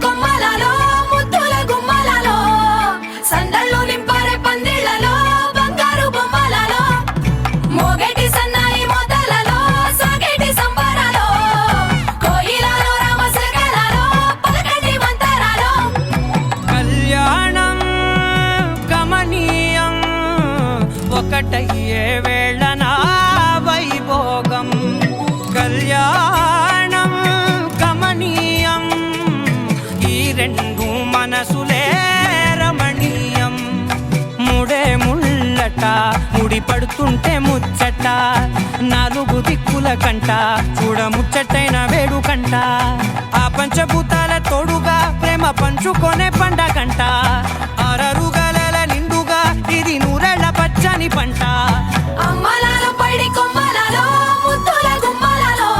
కొమ్మలలో ముద్దుల గుమ్మలలో సందళ్ళు నింపారే పందిళ్లలో బంగారు బొమ్మలలో మోగేటి సన్నాయి మోతలలో సాగేటి సంబరాలో కోయిలలో రామశకలలో పలకటి మంతరాలో కళ్యాణం గమనీయం ఒకటయ్యే వేళనా వైభోగం కళ్యాణం గమనీయం ఈ రెండు మనసులే రమణీయం ముడే ముళ్ళట ముడి పడుతుంటే ముచ్చట నాలుగు దిక్కుల కంట చూడ ముచ్చటైన వేడుకంట ఆ పంచభూతాల తోడుగా ప్రేమ పంచుకొనే పండగంట ఆరరుగల నిండుగా ఇది నూరెళ్ళ పచ్చని పంట అమ్మలాలో పడి కొమ్మలలో ముద్దుల గుమ్మలలో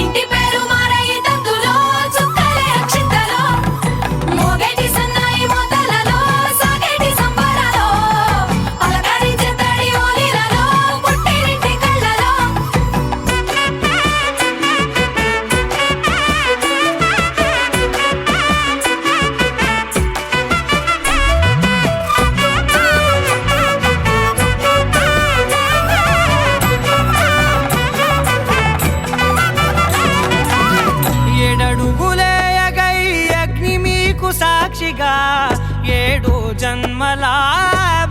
ఇంటి పేరు మారయి తంతులో చుక్కలే అక్షింతలో మోగేటి సన్నాయి మోతలలో సాగేటి సంబరాలో పలకరించే తడి ఓలిలలో పుట్టినింటి కళ్ళలో ఏడడుగులేయగై అగ్ని మీకు సాక్షిగా ఏడు జన్మల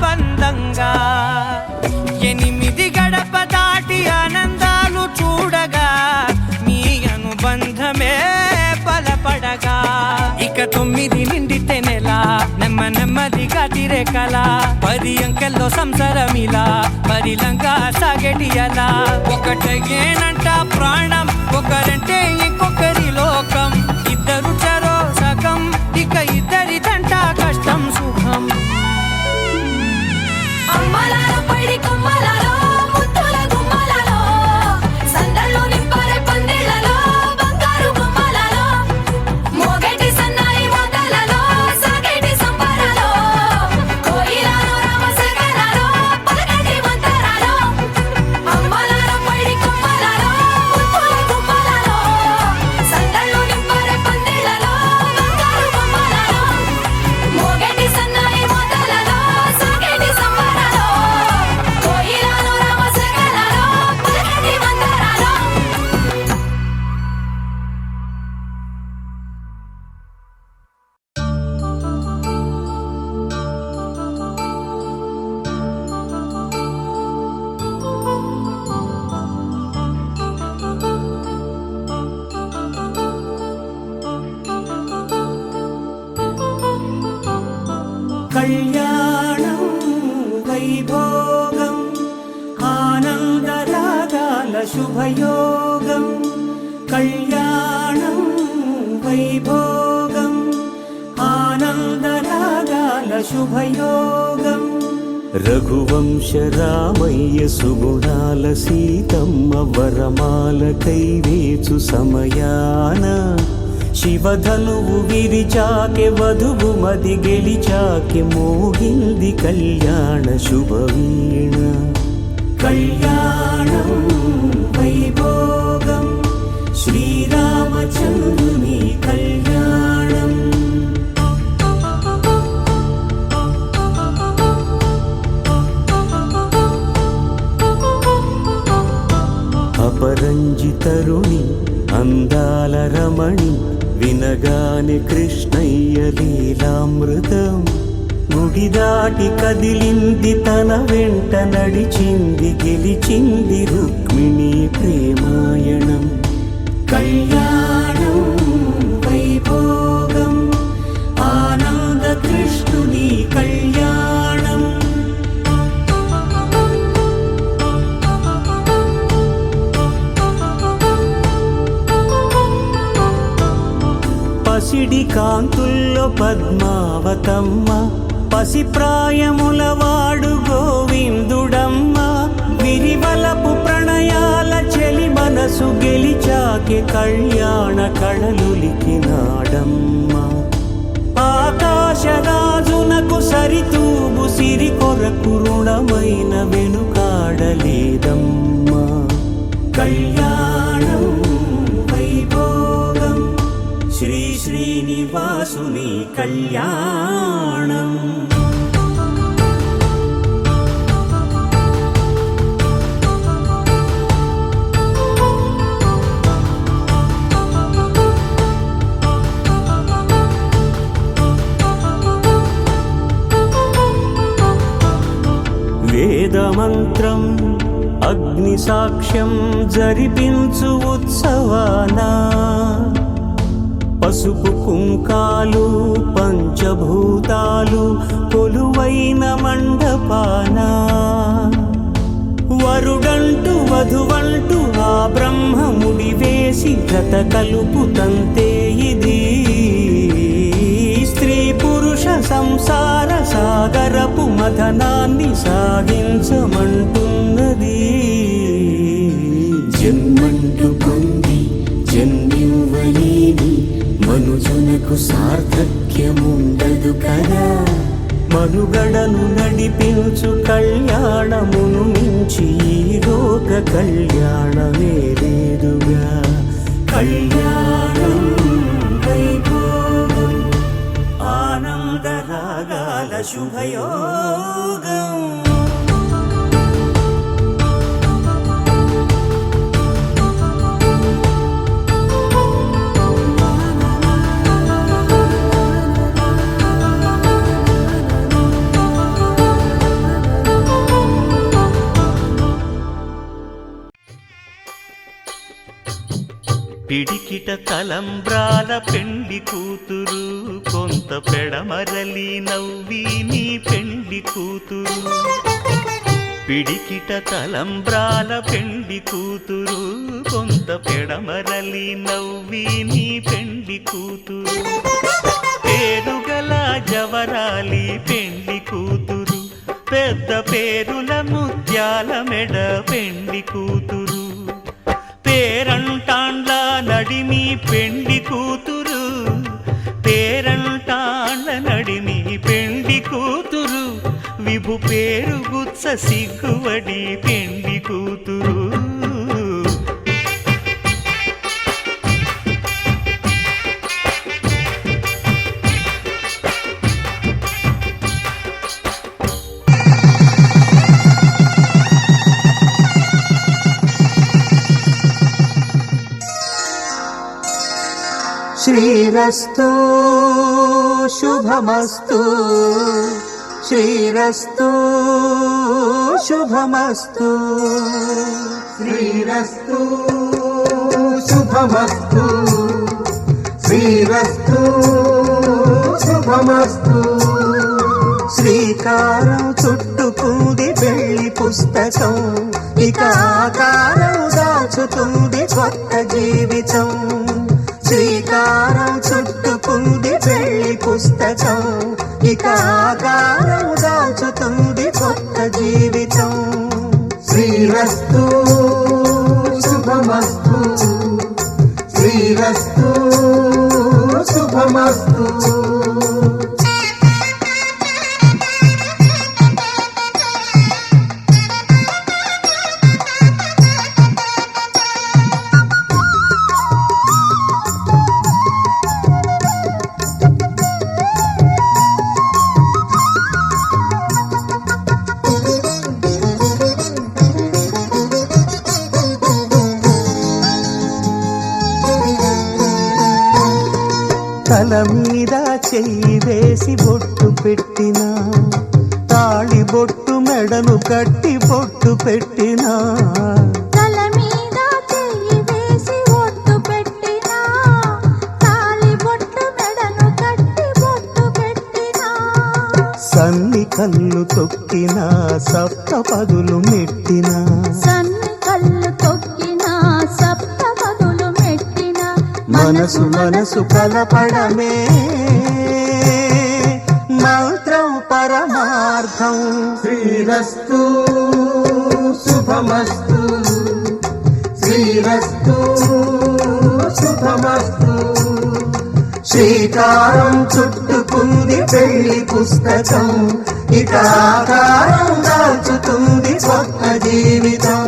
బంధంగా ఎనిమిది గడప దాటి ఆనందాలు చూడగా మీ అనుబంధమే బలపడగా ఇక 9 నిండితే నెల నెమ్మదిగా తిరేకల 10 అంకెల్లో సంసారమిలా పరిలంగా సాగేటి అలా ఒకటేనంట ప్రాణం ఒకరంటే ఇంకొకరి లోకం ఇద్దరు చరో సగం ఇక ఇద్దరిదంట కష్టం సుఖం అమ్మలాలో పడి కొమ్మలలో ముద్దుల గుమ్మలలో సందళ్ళు నింపారే పందిళ్లలో బంగారు బొమ్మలలో మోగేటి సన్నాయి మోతలలో సాగేటి సంబరాలో కోయిలలో రామశకలలో పలకటి మంతరాలో అమ్మలాలో పడి కొమ్మలలో ముద్దుల గుమ్మలలో సందళ్ళు నింపారే పందిళ్లలో బంగారు బొమ్మలలో మోగేటి సన్నాయి మోతలలో సాగేటి సంబరాలో కోయిలలో రామశకలలో పలకటి మంతరాలో కళ్యాణం వైభోగం ఆనందరాగాల శుభయోగం కళ్యాణం వైభోగం ఆనందరాగాల శుభయోగం రఘువంశ రామయ్య సుగుణాల సీతమ్మ వరమాల కైవేచు సమయాన శివధనువు విరిచాకె వధువు మది గెలిచాకె మోగింది కళ్యాణ శుభవీణ కళ్యాణం వైభోగం శ్రీరామచంద్రుని కళ్యాణం అపరంజి తరుణి అందాల రమణి వినగానే కృష్ణయ్య లీలామృతం గుడి దాటి కదిలింది తన వెంట నడిచింది గెలిచింది రుక్మిణి ప్రేమాయణం కళ్యాణం వైభోగం ఆనంద కృష్ణుని కళ్యాణం పసిడి కాంతుల్లో పద్మావతమ్మ పసిప్రాయముల వాడు గోవిందుడమ్మ విరివలపు ప్రణయాల చెలి మనసు గెలిచాకె కళ్యాణ కళలులికినాడమ్మ ఆకాశరాజునకు సరితూబు సిరి కొరకు రుణమైన వెనుకాడలేదమ్మా కళ్యాణం వైభోగం శ్రీ శ్రీనివాస కళ్యాణం. వేదమంత్రం అగ్ని సాక్ష్యం జరిపించు ఉత్సవాన పసుపు కుంకాలు పంచభూతాలు కొలువైన మండపాన వరుడంటూ వధువంటూ ఆ బ్రహ్మముడి వేసి జత కలుపుతంతే ఇది స్త్రీ పురుష సంసార సాగరపు మథనాన్ని సాగించమంటున్నది. జన్మంటూ పొంది జన్మివ్వలేని మనుజునకు సార్థక్యముండదు కదా. మనుగడను నడిపించు కళ్యాణమును మించి ఈ లోక కళ్యాణమే లేదుగా. కళ్యాణం వైభోగం ఆనందరాగాల శుభయోగం. పిడికిట తలంబ్రాల పెండ్లి కూతురు కొంత పెడమరలి నవ్వి నీ పెండ్లి కూతురు. పిడికిట తలంబ్రాల పెండ్లి కూతురు కొంత పెడమరలి నవ్వి నీ పెండ్లి కూతురు. పేరుగల జవరాలి పెండ్లి కూతురు పెద్ద పేరుల ముత్యాల మెడ పెండ్లి కూతురు. పేరంటాండ్ల నడిమి పెండ్లి కూతురు పేరంటాండ్ల నడిమి పెండ్లి కూతురు. విభు పేరు గుత్స సిగ్గువడి పెండ్లి కూతురు. శ్రీరస్తు శుభమస్తు శ్రీరస్తు శుభమస్తు శ్రీరస్తు శుభమస్తు శ్రీరస్తు శుభమస్తు. శ్రీకారం చుట్టుకుంది పెళ్లి పుస్తకం ఇక ఆకారం దాచుతుంది కొత్త జీవితం. శ్రీకారం చుట్టుకుంది పెళ్లి పుస్తకం ఇక ఆకారం దాచుతుంది కొత్త జీవితం. శ్రీరస్తు శుభమస్తు శ్రీరస్తు శుభమస్తు. తల మీద చెయ్యి వేసి బొట్టు పెట్టినా తాళి బొట్టు మెడను కట్టి బొట్టు పెట్టినా. తల మీద చెయ్యి వేసి బొట్టు పెట్టినా తాళి బొట్టు మెడను కట్టి బొట్టు పెట్టినా. సన్ని కళ్ళు తొక్కినా సప్త పదులు మెట్టినా సన్ని కళ్ళు తొక్కినా సప్త పదులు మెట్టినా. మనసు మనసు కలపడమే మంత్రం పరమార్థం. శ్రీరస్తు శుభమస్తు శ్రీరస్తు శుభమస్తు. శ్రీకారం చుట్టుకుంది పెళ్లి పుస్తకం ఇక ఆకారం దాచుతుంది కొత్త జీవితం.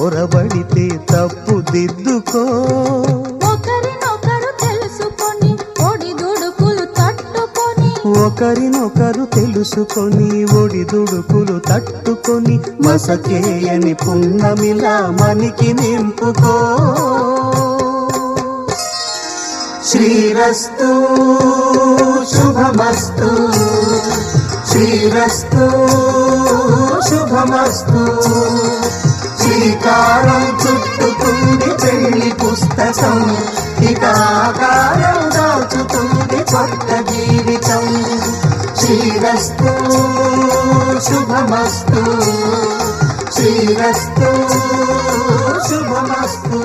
పొరబడితే తప్పు దిద్దుకో. ఒకరినొకరు తెలుసుకొని ఒడిదుడుకులు తట్టుకొని ఒకరినొకరు తెలుసుకొని ఒడిదుడుకులు తట్టుకొని మసకేయని పున్నమిలా మనికి నింపుకో. శ్రీరస్తు శుభమస్తు, శ్రీరస్తు శుభమస్తు. శ్రీకారం చుట్టుకుంది పెళ్లి పుస్తకం, ఇక ఆకారం దాచుతుంది కొత్త జీవితం. శ్రీరస్తు శుభమస్తు, శ్రీరస్తు శుభమస్తు.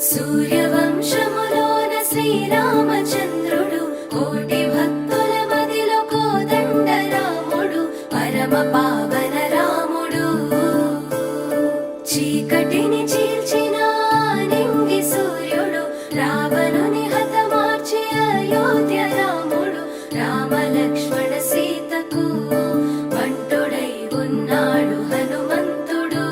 సూర్యవంశములోన శ్రీరామచంద్రుడు, కోటి భక్తుల మదిలో కోదండ రాముడు, పరమ పావన రాముడు. చీకటిని చీల్చిన నింగి సూర్యుడు, రావణుని హతమార్చి అయోధ్య రాముడు. రామ లక్ష్మణ సీతకు బంటుడై ఉన్నాడు హనుమంతుడు.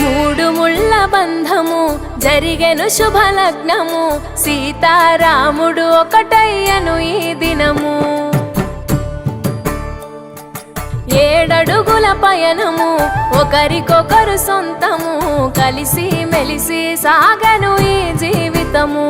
మూడు ముళ్ళ బంధము జరిగెను శుభలగ్నము, సీతారాముడు ఒకటయ్యను ఈ దినము. 7 అడుగుల పయనము ఒకరికొకరు సొంతము, కలిసి మెలిసి సాగను ఈ జీవితము.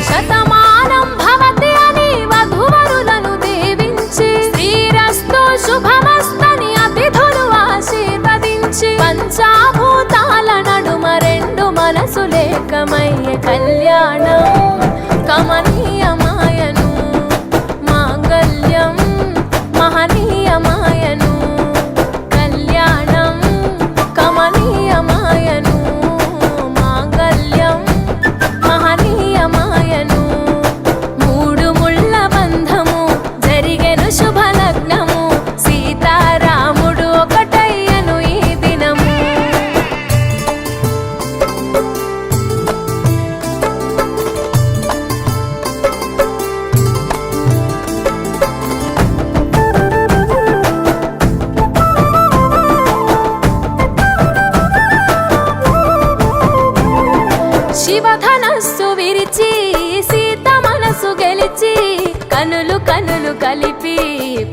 శతమానం భవతి అని వధువరులను దీవించి, శ్రీరస్తు శుభమస్తని అతిథులు ఆశీర్వదించి, పంచాభూతాల నడుమ 2 మనసులేకమయ్యే కళ్యాణం కమనీయమాయను. మాంగళ్యం మహనీయమాయను, కళ్యాణం కమనీయమాయను. మాంగళ్యం మహనీయమాయను. 3 ముళ్ళ బంధము జరిగెను శుభలగ్నము, సీతారాముడు ఒకటయ్యను ఈ దినము. శివధనస్సు విరిచి సీత మనసు గెలిచి, కనులు కనులు కలిపి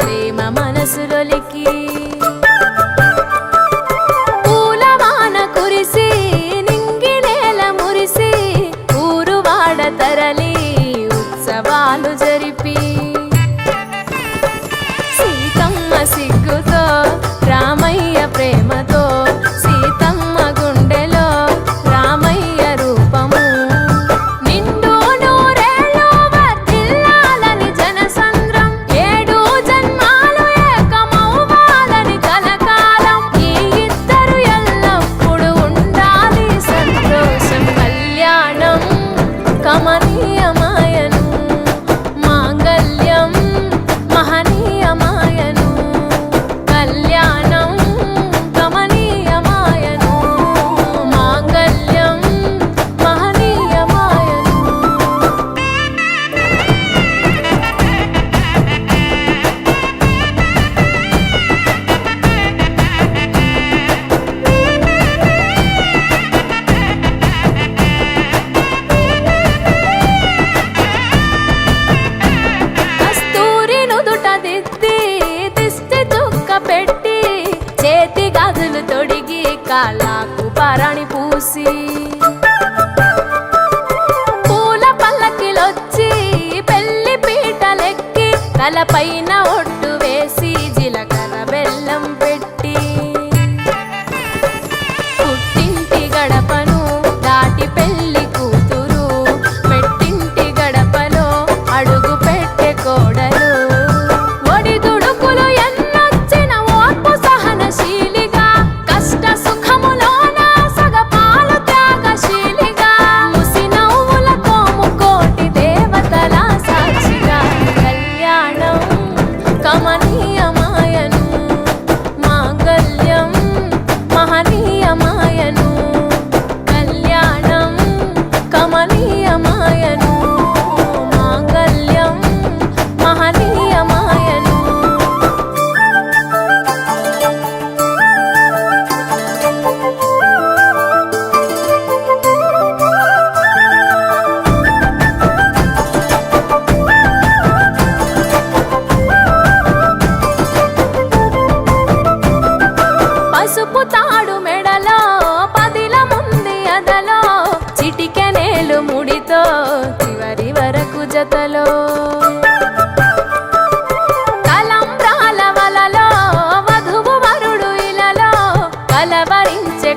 ప్రేమ మనసులొలికి, పూలవాన కురిసి నింగి నేల మురిసి, ఊరువాడ తరలి ఉత్సవాలు జరిపి, సీతమ్మ సిగ్గుతో రామయ్య ప్రేమతో, సీతమ్మ గుండెలో రామయ్య రూపము. నిండు నూరేళ్ళు వర్ధిల్లాలని జనసంద్రం, 7 జన్మాలు ఏకమవ్వాలని కలకాలం. ఈ ఇద్దరు ఎల్లప్పుడూ ఉండాలి సంతోషం. కళ్యాణం కమనీయమాయను, మాంగళ్యం మహనీయమాయను. కళ్యాణం కమనీయమాయను, మాంగళ్యం మహనీయమాయను. కస్తూరి నుదుట దిద్ది దిష్టి చుక్క పెట్టి, చేతి గాజులు తొడిగి కాళ్ళకు పారాణి పూసి, పూల పల్లకిలొచ్చి పెళ్లి పీటలెక్కి, తలపైన ఒట్టు వేసి జీలకర్ర బెల్లం పెట్టి, పుట్టింటి గడపను దాటి పెళ్లి కూతురు, పెట్టింటి గడపలో అడుగు పెట్టే కోడలు. ఒడిదుడుకులు ఎన్నొచ్చిన ఓర్పు సహనశీలిగా, కష్ట సుఖములోన సగపాలు త్యాగశీలిగా, ముసి నవ్వులతో ముకోటి దేవతల సాక్షిగా. కళ్యాణం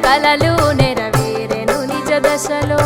కలలు నెరవేరెను నిజ దశలో.